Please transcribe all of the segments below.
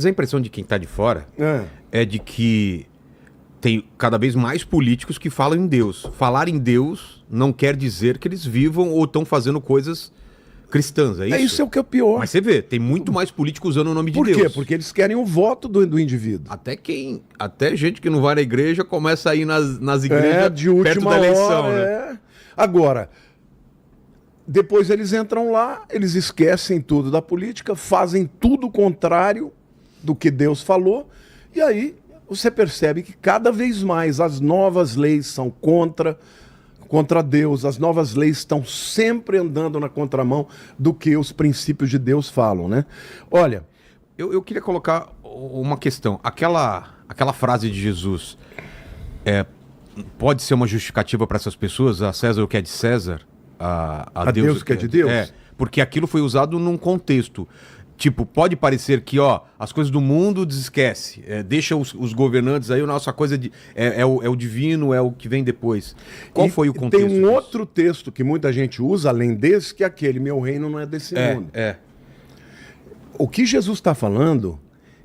Mas a impressão de quem está de fora é de que tem cada vez mais políticos que falam em Deus. Falar em Deus não quer dizer que eles vivam ou estão fazendo coisas cristãs, é isso? Isso é o que é o pior. Mas você vê, tem muito mais políticos usando o nome de Deus. Por quê? Porque eles querem o voto do indivíduo. Até gente que não vai na igreja começa a ir nas igrejas de última perto da eleição, hora, né? Agora, depois eles entram lá, eles esquecem tudo da política, fazem tudo o contrário do que Deus falou, e aí você percebe que cada vez mais as novas leis são contra Deus, as novas leis estão sempre andando na contramão do que os princípios de Deus falam, né? Olha, eu queria colocar uma questão. Aquela frase de Jesus pode ser uma justificativa para essas pessoas, a César o que é de César, a Deus o que é de Deus? Porque aquilo foi usado num contexto. Tipo, pode parecer que, as coisas do mundo esquece, deixa os governantes aí, a nossa coisa é o divino, é o que vem depois. Qual foi o contexto Tem um outro texto que muita gente usa, além desse, que é aquele, meu reino não é desse mundo. O que Jesus está falando,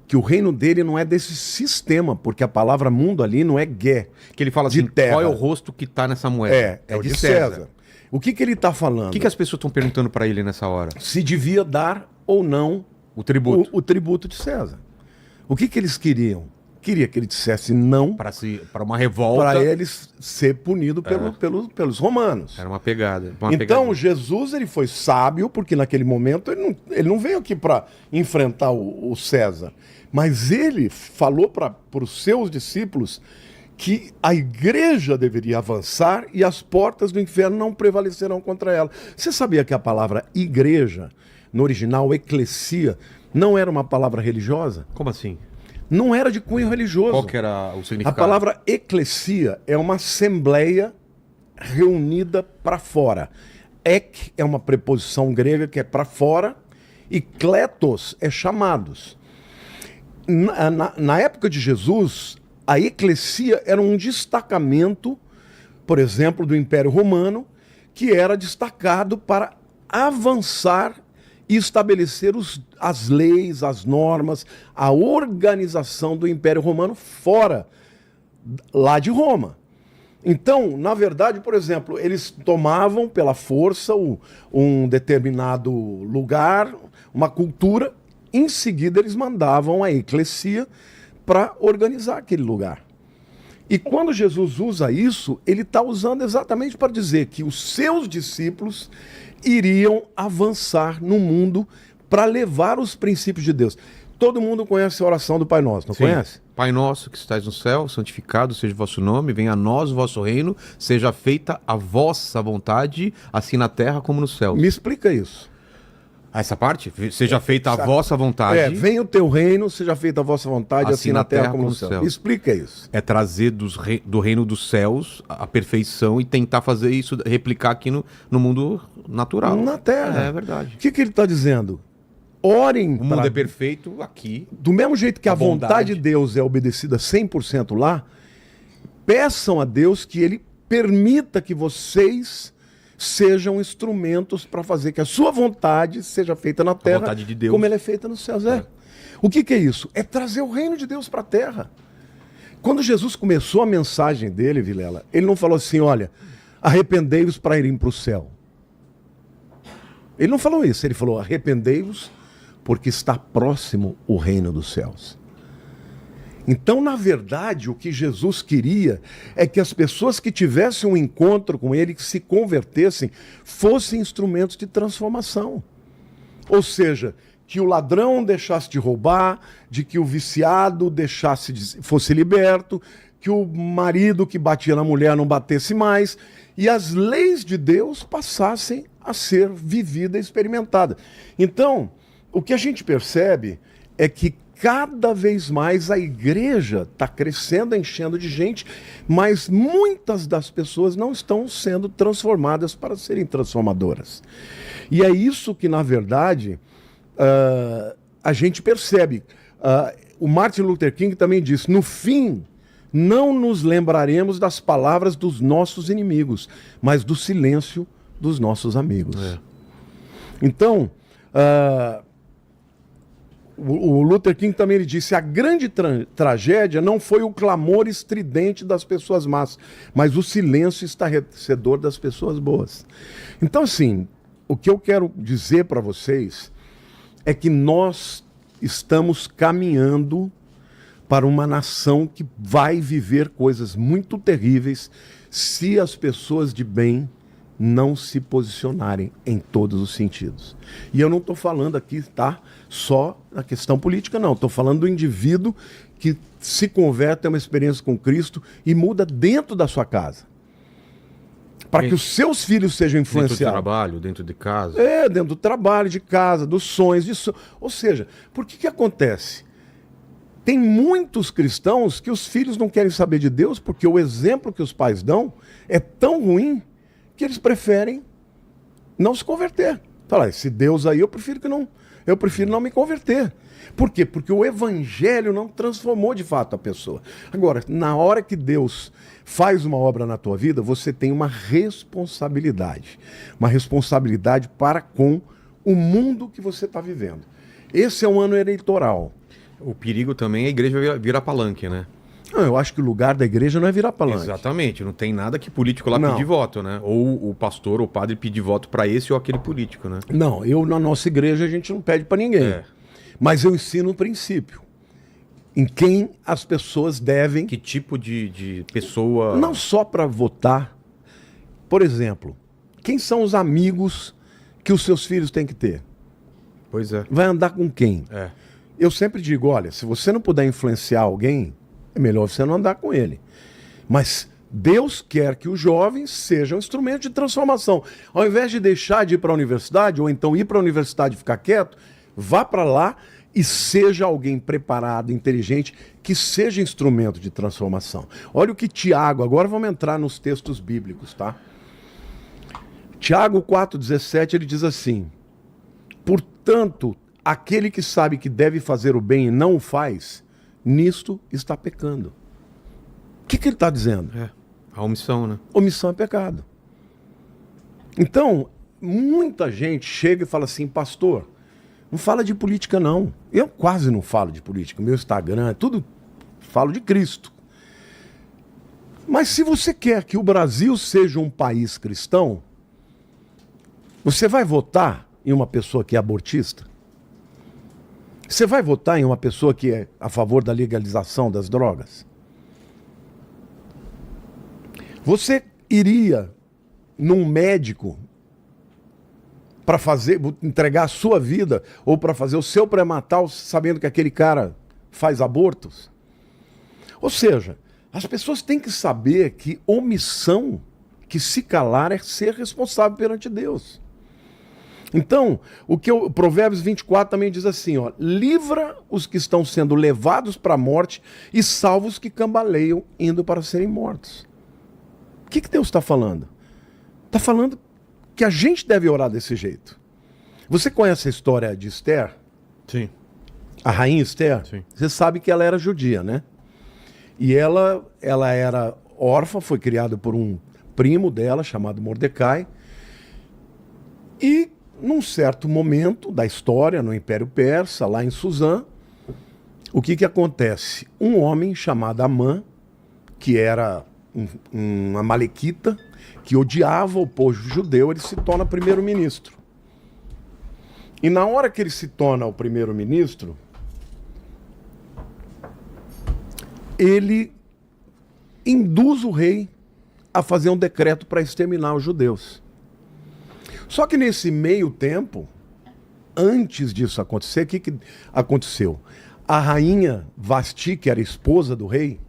que o reino dele não é desse sistema, porque a palavra mundo ali não é gué. Que ele fala assim, terra. Qual é o rosto que está nessa moeda? É de César. O que ele está falando? O que as pessoas estão perguntando para ele nessa hora? Se devia dar ou não o tributo. O tributo de César. O que eles queriam? Queria que ele dissesse não para uma revolta, para eles ser punido pelos romanos. Era uma pegada. Então Jesus ele foi sábio, porque naquele momento ele não veio aqui para enfrentar o César, mas ele falou para os seus discípulos que a igreja deveria avançar e as portas do inferno não prevalecerão contra ela. Você sabia que a palavra igreja, no original, eclesia, não era uma palavra religiosa? Como assim? Não era de cunho religioso. Qual que era o significado? A palavra eclesia é uma assembleia reunida para fora. Ek é uma preposição grega que é para fora e kletos é chamados. Na época de Jesus, a eclesia era um destacamento, por exemplo, do Império Romano, que era destacado para avançar e estabelecer as leis, as normas, a organização do Império Romano fora lá de Roma. Então, na verdade, por exemplo, eles tomavam pela força um determinado lugar, uma cultura, em seguida eles mandavam a eclesia para organizar aquele lugar. E quando Jesus usa isso, ele está usando exatamente para dizer que os seus discípulos iriam avançar no mundo para levar os princípios de Deus. Todo mundo conhece a oração do Pai Nosso, não conhece? Pai nosso que estais no céu, santificado seja o vosso nome, venha a nós o vosso reino, seja feita a vossa vontade, assim na terra como no céu. Me explica isso. Essa parte? Seja feita a vossa vontade. Venha o teu reino, seja feita a vossa vontade, assim na terra como no céu. Me explica isso. É trazer do reino dos céus a perfeição e tentar fazer isso, replicar aqui no mundo natural. Na terra. É verdade. O que ele está dizendo? Orem. O mundo é perfeito aqui. Do mesmo jeito que a vontade de Deus é obedecida 100% lá, peçam a Deus que ele permita que vocês sejam instrumentos para fazer que a sua vontade seja feita na terra, vontade de Deus, como ela é feita nos céus. O que é isso? É trazer o reino de Deus para a terra. Quando Jesus começou a mensagem dele, Vilela, ele não falou assim, olha, arrependei-vos para irem para o céu. Ele não falou isso, ele falou, arrependei-vos porque está próximo o reino dos céus. Então, na verdade, o que Jesus queria é que as pessoas que tivessem um encontro com ele, que se convertessem, fossem instrumentos de transformação. Ou seja, que o ladrão deixasse de roubar, de que o viciado fosse liberto, que o marido que batia na mulher não batesse mais, e as leis de Deus passassem a ser vividas e experimentadas. Então, o que a gente percebe é que cada vez mais a igreja está crescendo, enchendo de gente, mas muitas das pessoas não estão sendo transformadas para serem transformadoras. E é isso que, na verdade, a gente percebe. O Martin Luther King também disse, no fim, não nos lembraremos das palavras dos nossos inimigos, mas do silêncio dos nossos amigos. Então, o Luther King também ele disse: a grande tragédia não foi o clamor estridente das pessoas más, mas o silêncio estarrecedor das pessoas boas. Então, assim, o que eu quero dizer para vocês é que nós estamos caminhando para uma nação que vai viver coisas muito terríveis se as pessoas de bem não se posicionarem em todos os sentidos. E eu não estou falando aqui, tá, só na questão política, não. Estou falando do indivíduo que se converte, tem uma experiência com Cristo e muda dentro da sua casa. Para que os seus filhos sejam influenciados. Dentro do trabalho, dentro de casa. Dentro do trabalho, de casa, dos sonhos. Ou seja, por que acontece? Tem muitos cristãos que os filhos não querem saber de Deus porque o exemplo que os pais dão é tão ruim que eles preferem não se converter. Fala, esse Deus aí eu prefiro não me converter. Por quê? Porque o evangelho não transformou de fato a pessoa. Agora, na hora que Deus faz uma obra na tua vida, você tem uma responsabilidade. Uma responsabilidade para com o mundo que você está vivendo. Esse é um ano eleitoral. O perigo também é a igreja virar palanque, né? Não, eu acho que o lugar da igreja não é virar palanque. Exatamente, não tem nada que político lá Não. pedir voto, né? Ou o pastor ou o padre pedir voto para esse ou aquele político, né? Não, na nossa igreja a gente não pede para ninguém. É. Mas eu ensino o princípio. Em quem as pessoas devem... Que tipo de pessoa... Não só para votar. Por exemplo, quem são os amigos que os seus filhos têm que ter? Pois é. Vai andar com quem? É. Eu sempre digo, olha, se você não puder influenciar alguém, é melhor você não andar com ele. Mas Deus quer que os jovens sejam instrumento de transformação. Ao invés de deixar de ir para a universidade, ou então ir para a universidade e ficar quieto, vá para lá e seja alguém preparado, inteligente, que seja instrumento de transformação. Olha o que Tiago, agora vamos entrar nos textos bíblicos, tá? Tiago 4,17, ele diz assim: portanto, aquele que sabe que deve fazer o bem e não o faz, nisto está pecando. O que ele está dizendo? É. A omissão, né? Omissão é pecado. Então, muita gente chega e fala assim: pastor, não fala de política não. Eu quase não falo de política. Meu Instagram, tudo falo de Cristo. Mas se você quer que o Brasil seja um país cristão, você vai votar em uma pessoa que é abortista? Você vai votar em uma pessoa que é a favor da legalização das drogas? Você iria num médico para entregar a sua vida ou para fazer o seu pré-natal sabendo que aquele cara faz abortos? Ou seja, as pessoas têm que saber que omissão, que se calar é ser responsável perante Deus. Então, Provérbios 24 também diz assim, ó: livra os que estão sendo levados para a morte e salva os que cambaleiam indo para serem mortos. O que Deus está falando? Está falando que a gente deve orar desse jeito. Você conhece a história de Esther? Sim. A rainha Esther? Sim. Você sabe que ela era judia, né? E ela era órfã, foi criada por um primo dela, chamado Mordecai. E num certo momento da história, no Império Persa, lá em Suzã, o que acontece? Um homem chamado Amã, que era um amalequita, que odiava o povo judeu, ele se torna primeiro-ministro. E na hora que ele se torna o primeiro-ministro, ele induz o rei a fazer um decreto para exterminar os judeus. Só que nesse meio tempo, antes disso acontecer, o que aconteceu? A rainha Vasti, que era esposa do rei,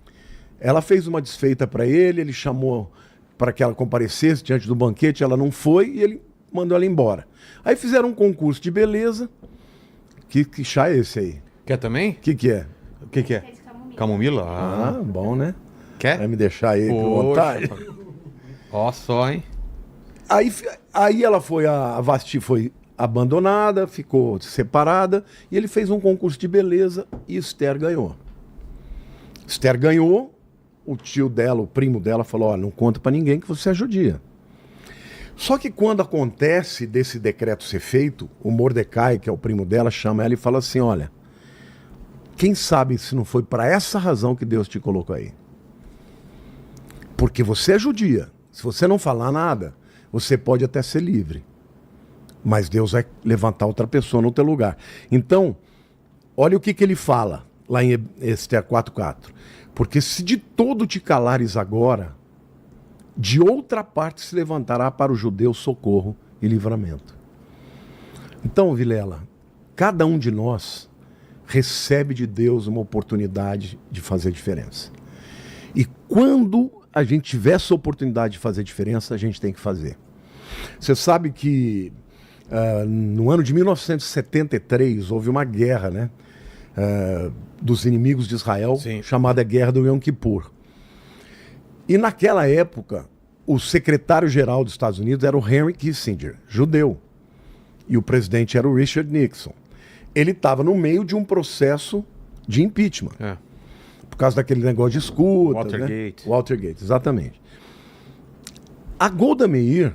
ela fez uma desfeita para ele, ele chamou para que ela comparecesse diante do banquete, ela não foi e ele mandou ela embora. Aí fizeram um concurso de beleza. Que chá é esse aí? Quer também? O que é? O que é? Camomila? Ah, bom, né? Quer? Vai me deixar aí com vontade. Ó só, hein? Aí ela a Vasti foi abandonada, ficou separada, e ele fez um concurso de beleza e Esther ganhou. Esther ganhou, o tio dela, o primo dela, falou: ó, não conta pra ninguém que você é judia. Só que quando acontece desse decreto ser feito, o Mordecai, que é o primo dela, chama ela e fala assim: olha, Quem sabe se não foi para essa razão que Deus te colocou aí? Porque você é judia. Se você não falar nada, você pode até ser livre. Mas Deus vai levantar outra pessoa no teu lugar. Então, olha o que ele fala lá em Ester 4:4. Porque se de todo te calares agora, de outra parte se levantará para o judeu socorro e livramento. Então, Vilela, cada um de nós recebe de Deus uma oportunidade de fazer diferença. E quando a gente tiver essa oportunidade de fazer diferença, a gente tem que fazer. Você sabe que no ano de 1973 houve uma guerra, né, dos inimigos de Israel, Sim, chamada Guerra do Yom Kippur. E naquela época, o secretário-geral dos Estados Unidos era o Henry Kissinger, judeu. E o presidente era o Richard Nixon. Ele estava no meio de um processo de impeachment. Por causa daquele negócio de escuta. Watergate. Né? Watergate, exatamente. A Golda Meir,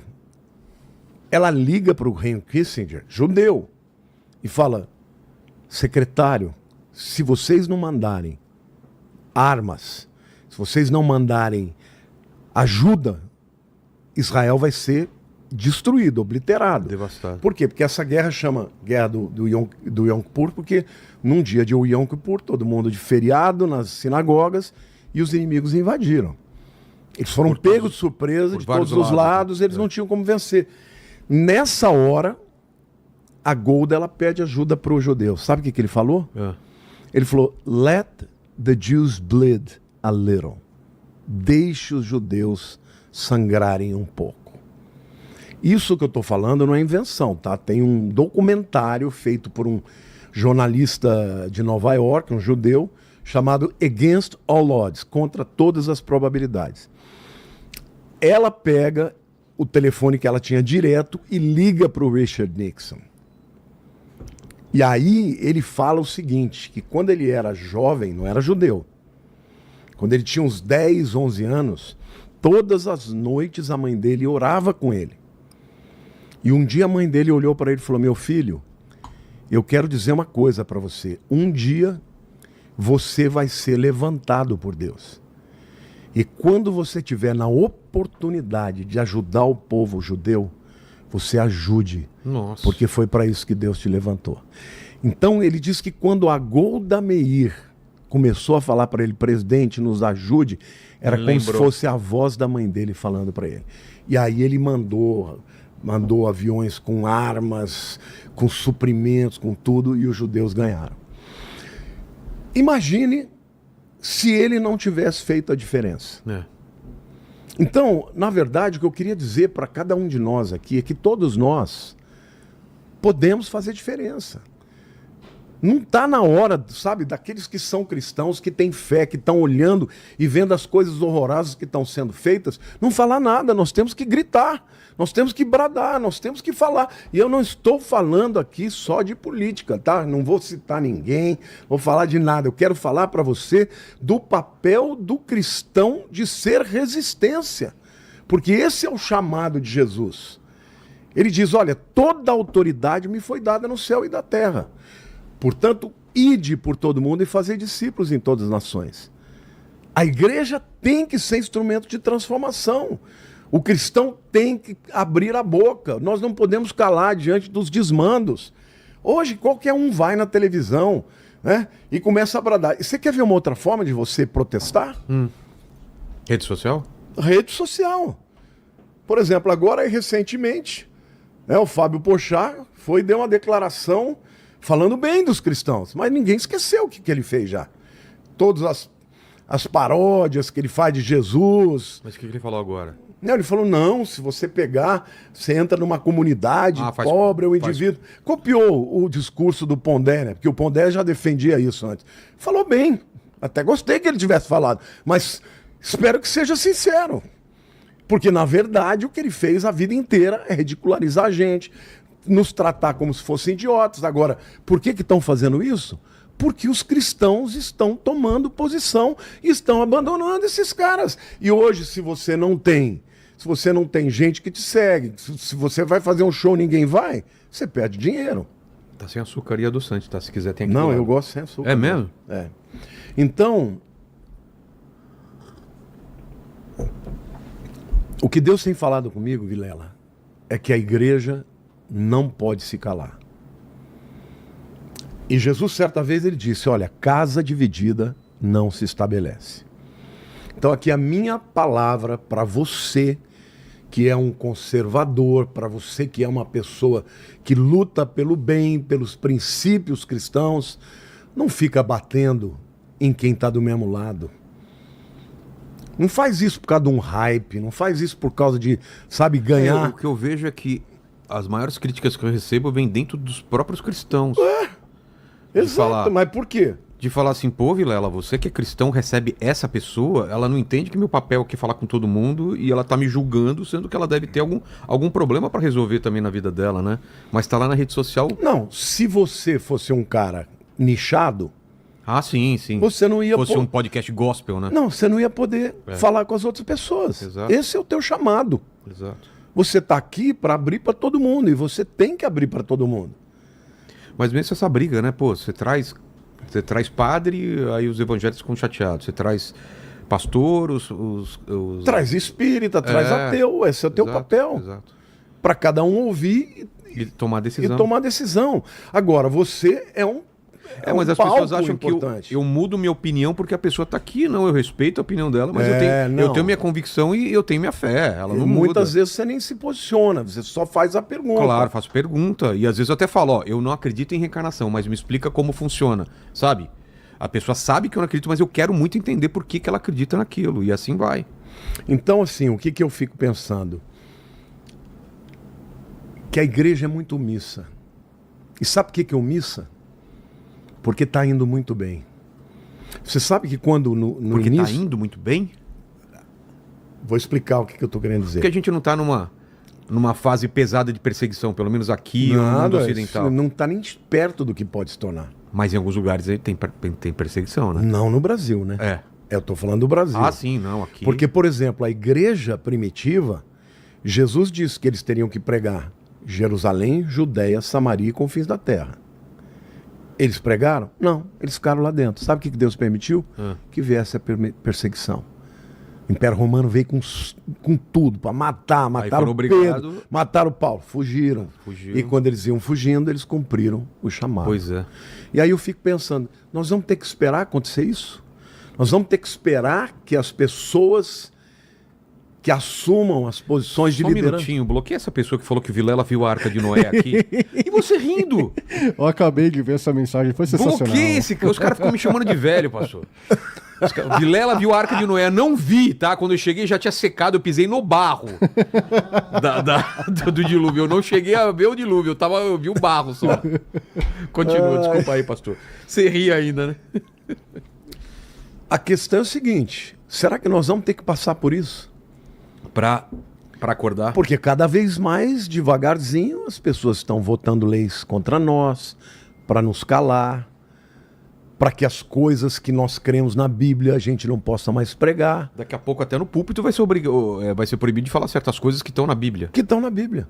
ela liga para o Henry Kissinger, judeu, e fala: secretário, se vocês não mandarem armas, se vocês não mandarem ajuda, Israel vai ser destruído, obliterado. Devastado. Por quê? Porque essa guerra chama Guerra do Yom Kippur, porque num dia de Yom Kippur, todo mundo de feriado nas sinagogas, e os inimigos invadiram. Eles foram pegos de surpresa de todos os lados, eles não tinham como vencer. Nessa hora, a Golda, ela pede ajuda para os judeus. Sabe o que ele falou? Ele falou: let the Jews bleed a little. Deixe os judeus sangrarem um pouco. Isso que eu estou falando não é invenção, tá? Tem um documentário feito por um jornalista de Nova York, um judeu, chamado Against All Odds, contra todas as probabilidades. Ela pega o telefone que ela tinha direto e liga para o Richard Nixon. E aí ele fala o seguinte, que quando ele era jovem, não era judeu, quando ele tinha uns 10, 11 anos, todas as noites a mãe dele orava com ele. E um dia a mãe dele olhou para ele e falou: meu filho, eu quero dizer uma coisa para você. Um dia você vai ser levantado por Deus. E quando você tiver na oportunidade de ajudar o povo judeu, você ajude. Nossa. Porque foi para isso que Deus te levantou. Então ele diz que quando a Golda Meir começou a falar para ele: presidente, nos ajude, era como se fosse a voz da mãe dele falando para ele. E aí ele mandou aviões com armas, com suprimentos, com tudo, e os judeus ganharam. Imagine se ele não tivesse feito a diferença. Então, na verdade, o que eu queria dizer para cada um de nós aqui é que todos nós podemos fazer diferença. Não está na hora, sabe, daqueles que são cristãos, que têm fé, que estão olhando e vendo as coisas horrorosas que estão sendo feitas, não falar nada. Nós temos que gritar, nós temos que bradar, nós temos que falar. E eu não estou falando aqui só de política, tá? Não vou citar ninguém, vou falar de nada. Eu quero falar para você do papel do cristão de ser resistência. Porque esse é o chamado de Jesus. Ele diz: olha, toda a autoridade me foi dada no céu e da terra. Portanto, ide por todo mundo e fazer discípulos em todas as nações. A igreja tem que ser instrumento de transformação. O cristão tem que abrir a boca. Nós não podemos calar diante dos desmandos. Hoje, qualquer um vai na televisão, né, e começa a bradar. E você quer ver uma outra forma de você protestar? Rede social? Rede social. Por exemplo, agora, recentemente, né, o Fábio Porchat foi e deu uma declaração falando bem dos cristãos, mas ninguém esqueceu o que ele fez já. Todas as paródias que ele faz de Jesus. Mas o que ele falou agora? Não, ele falou: não, se você pegar, você entra numa comunidade pobre, o indivíduo. Copiou o discurso do Pondé, né? Porque o Pondé já defendia isso antes. Falou bem, até gostei que ele tivesse falado, mas espero que seja sincero. Porque, na verdade, o que ele fez a vida inteira é ridicularizar a gente, nos tratar como se fossem idiotas. Agora, por que estão fazendo isso? Porque os cristãos estão tomando posição e estão abandonando esses caras. E hoje, se você não tem gente que te segue, se você vai fazer um show e ninguém vai, você perde dinheiro. Tá sem açúcar e adoçante, tá? Se quiser tem aqui. Não, do lado. eu gosto sem açúcar. É mesmo? É. Então, o que Deus tem falado comigo, Vilela, é que a igreja não pode se calar. E Jesus, certa vez, ele disse, olha, casa dividida não se estabelece. Então aqui a minha palavra para você, que é um conservador, para você que é uma pessoa que luta pelo bem, pelos princípios cristãos, não fica batendo em quem está do mesmo lado. Não faz isso por causa de um hype, não faz isso por causa de, sabe, ganhar. O que eu vejo é que as maiores críticas que eu recebo vêm dentro dos próprios cristãos. Exato, falar- mas por quê? De falar assim, pô, Vilela, você que é cristão recebe essa pessoa, ela não entende que meu papel aqui é falar com todo mundo e ela tá me julgando, sendo que ela deve ter algum problema pra resolver também na vida dela, né? Mas tá lá na rede social. Não, se você fosse um cara nichado, Ah, sim, sim. você não ia... Fosse um podcast gospel, né? Não, você não ia poder falar com as outras pessoas. Exato. Esse é o teu chamado. Exato. Você está aqui para abrir para todo mundo e você tem que abrir para todo mundo. Mas mesmo essa briga, né? Pô, você traz padre, aí os evangélicos ficam chateados. Você traz pastor, os... Traz espírita, traz ateu, esse é o teu Exato, papel. Exato. Para cada um ouvir E tomar decisão. e tomar decisão. Agora, você é um Mas um as pessoas palco acham importante. que eu mudo minha opinião porque a pessoa tá aqui. Não, eu respeito a opinião dela, mas eu não. tenho minha convicção e eu tenho minha fé. Ela não muda. Muitas vezes você nem se posiciona, você só faz a pergunta. Claro, faço pergunta. E às vezes eu até falo, ó, eu não acredito em reencarnação, mas me explica como funciona, sabe? A pessoa sabe que eu não acredito, mas eu quero muito entender por que ela acredita naquilo. E assim vai. Então, assim, o que eu fico pensando? Que a igreja é muito omissa. E sabe por que omissa? Porque está indo muito bem. Você sabe que quando no Porque início... tá indo muito bem? Vou explicar o que eu estou querendo dizer. Porque a gente não tá numa fase pesada de perseguição, pelo menos aqui no mundo ocidental. Não está nem perto do que pode se tornar. Mas em alguns lugares aí tem perseguição, né? Não no Brasil, né? É. Eu estou falando do Brasil. Ah, sim, não, aqui. Porque, por exemplo, a igreja primitiva, Jesus disse que eles teriam que pregar Jerusalém, Judéia, Samaria e confins da terra. Eles pregaram? Não, eles ficaram lá dentro. Sabe o que Deus permitiu? Que viesse a perseguição. O Império Romano veio com tudo, para mataram foram Pedro, obrigados- mataram Paulo, fugiram. Fugiram. E quando eles iam fugindo, eles cumpriram o chamado. Pois é. E aí eu fico pensando, nós vamos ter que esperar acontecer isso? Nós vamos ter que esperar que as pessoas que assumam as posições de Só um liderança... minutinho, bloqueia essa pessoa que falou que o Vilela viu a Arca de Noé aqui. E você rindo. Eu acabei de ver essa mensagem, foi sensacional. Bloqueia esse cara. Os caras ficam me chamando de velho, pastor. Vilela viu a Arca de Noé. Não vi, tá? Quando eu cheguei já tinha secado, eu pisei no barro do dilúvio. Eu não cheguei a ver o dilúvio, eu vi o barro só. Continua, desculpa aí, pastor. Você ri ainda, né? A questão é o seguinte, será que nós vamos ter que passar por isso? Pra acordar. Porque cada vez mais, devagarzinho, as pessoas estão votando leis contra nós, para nos calar, para que as coisas que nós cremos na Bíblia a gente não possa mais pregar, Daqui a pouco até no púlpito vai ser proibido de falar certas coisas que estão na Bíblia. que estão na Bíblia.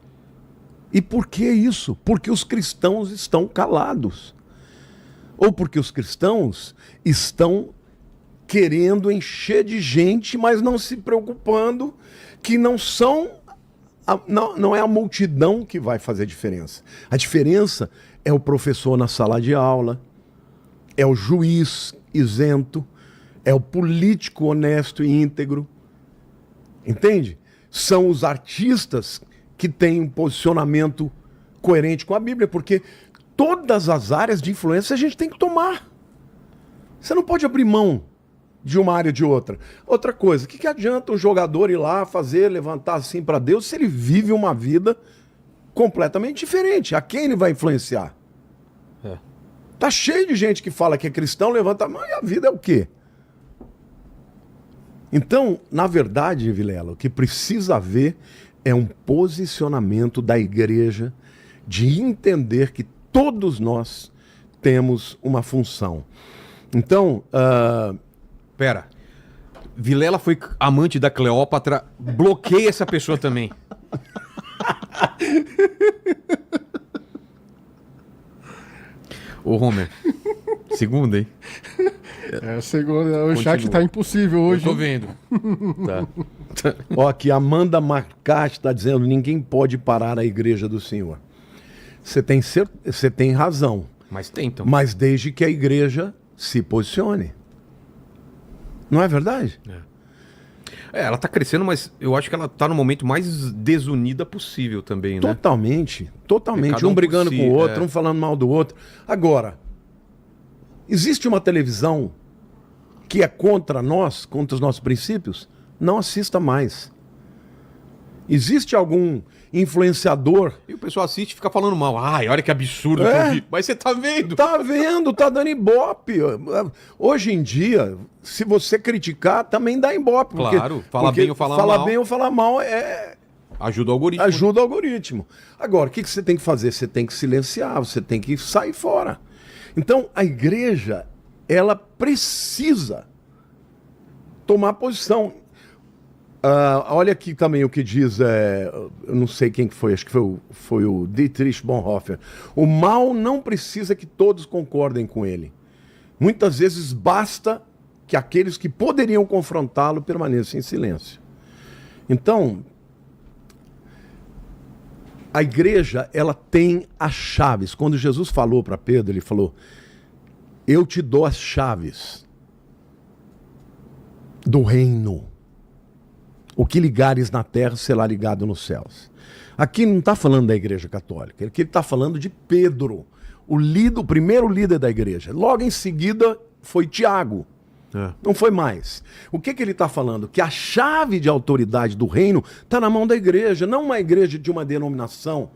E por que isso? Porque os cristãos estão calados. Ou porque os cristãos estão querendo encher de gente, mas não se preocupando que não é a multidão que vai fazer diferença. A diferença é o professor na sala de aula, é o juiz isento, é o político honesto e íntegro. Entende? São os artistas que têm um posicionamento coerente com a Bíblia, porque todas as áreas de influência a gente tem que tomar. Você não pode abrir mão de uma área ou de outra. Outra coisa, o que adianta um jogador ir lá levantar assim para Deus se ele vive uma vida completamente diferente? A quem ele vai influenciar? Tá cheio de gente que fala que é cristão, levanta a mão e a vida é o quê? Então, na verdade, Vilela, o que precisa haver é um posicionamento da igreja de entender que todos nós temos uma função. Então, Pera. Vilela foi amante da Cleópatra. Bloqueia essa pessoa também. Ô, Homer. Segunda, hein? Segundo, o chat Continua. tá impossível hoje. Eu tô hein? vendo. Tá. Ó, aqui Amanda Marcati está dizendo: ninguém pode parar a igreja do Senhor. Você tem razão, Mas tentam. mas desde que a igreja se posicione. Não é verdade? Ela tá crescendo, mas eu acho que ela tá no momento mais desunida possível também, né? Totalmente. Cada um Um brigando por si, com o outro, é. um falando mal do outro. Agora, existe uma televisão que é contra nós, contra os nossos princípios? Não assista mais. Existe algum influenciador? E o pessoal assiste e fica falando mal. Ai, olha que absurdo que É. eu vi. Mas você tá vendo? Tá vendo, tá dando ibope. Hoje em dia, se você criticar, também dá ibope. Claro, fala bem ou fala mal. Fala bem ou falar mal Ajuda o algoritmo. ajuda o algoritmo. Agora, o que você tem que fazer? Você tem que silenciar, você tem que sair fora. Então, a igreja, ela precisa tomar posição. Olha aqui também o que diz, eu não sei quem que foi, acho que foi o Dietrich Bonhoeffer. O mal não precisa que todos concordem com ele. Muitas vezes basta que aqueles que poderiam confrontá-lo permaneçam em silêncio. Então, a igreja, ela tem as chaves. Quando Jesus falou para Pedro, ele falou: eu te dou as chaves do reino. O que ligares na terra será ligado nos céus. Aqui não está falando da igreja católica, aqui ele está falando de Pedro, o primeiro líder da igreja. Logo em seguida foi Tiago. Não foi mais. O que ele está falando? Que a chave de autoridade do reino está na mão da igreja, não uma igreja de uma denominação.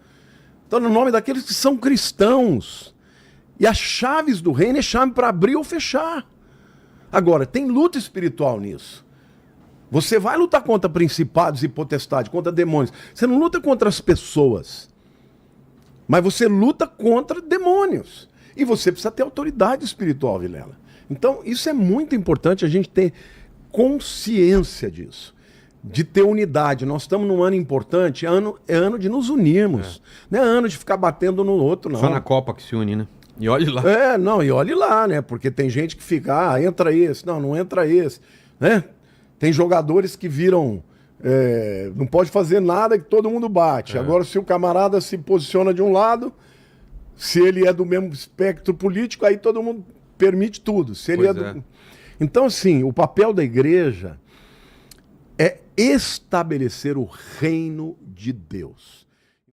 Está no nome daqueles que são cristãos. E as chaves do reino é chave para abrir ou fechar. Agora, tem luta espiritual nisso. Você vai lutar contra principados e potestades, contra demônios. Você não luta contra as pessoas. Mas você luta contra demônios. E você precisa ter autoridade espiritual, Vilela. Então, isso é muito importante a gente ter consciência disso. De ter unidade. Nós estamos num ano importante, é ano de nos unirmos. Não é ano de ficar batendo no outro, não. Só na Copa que se une, né? E olhe lá. E olhe lá, né? Porque tem gente que fica, entra esse, não entra esse, né? Tem jogadores que viram, não pode fazer nada que todo mundo bate. Agora, se o camarada se posiciona de um lado, se ele é do mesmo espectro político, aí todo mundo permite tudo. Se ele Então, assim, o papel da igreja é estabelecer o reino de Deus.